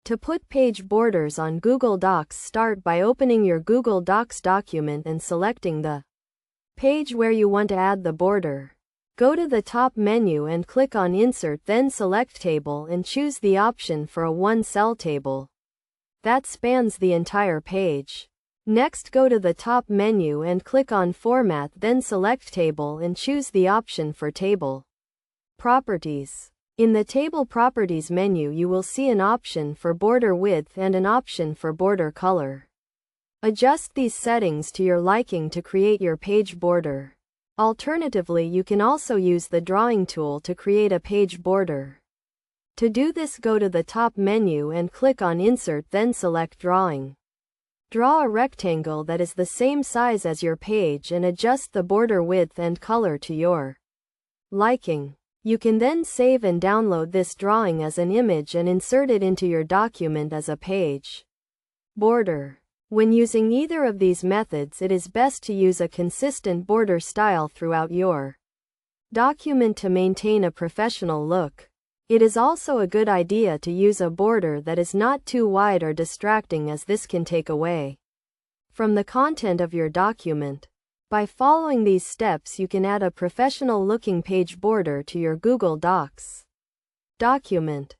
To put page borders on Google Docs, start by opening your Google Docs document and selecting the page where you want to add the border. Go to the top menu and click on Insert, then select Table and choose the option for a one-cell table that spans the entire page. Next, go to the top menu and click on Format, then select Table and choose the option for Table Properties. In the Table Properties menu, you will see an option for border width and an option for border color. Adjust these settings to your liking to create your page border. Alternatively, you can also use the drawing tool to create a page border. To do this, go to the top menu and click on Insert, then select Drawing. Draw a rectangle that is the same size as your page and adjust the border width and color to your liking. You can then save and download this drawing as an image and insert it into your document as a page border. When using either of these methods, it is best to use a consistent border style throughout your document to maintain a professional look. It is also a good idea to use a border that is not too wide or distracting, as this can take away from the content of your document. By following these steps, you can add a professional-looking page border to your Google Docs document.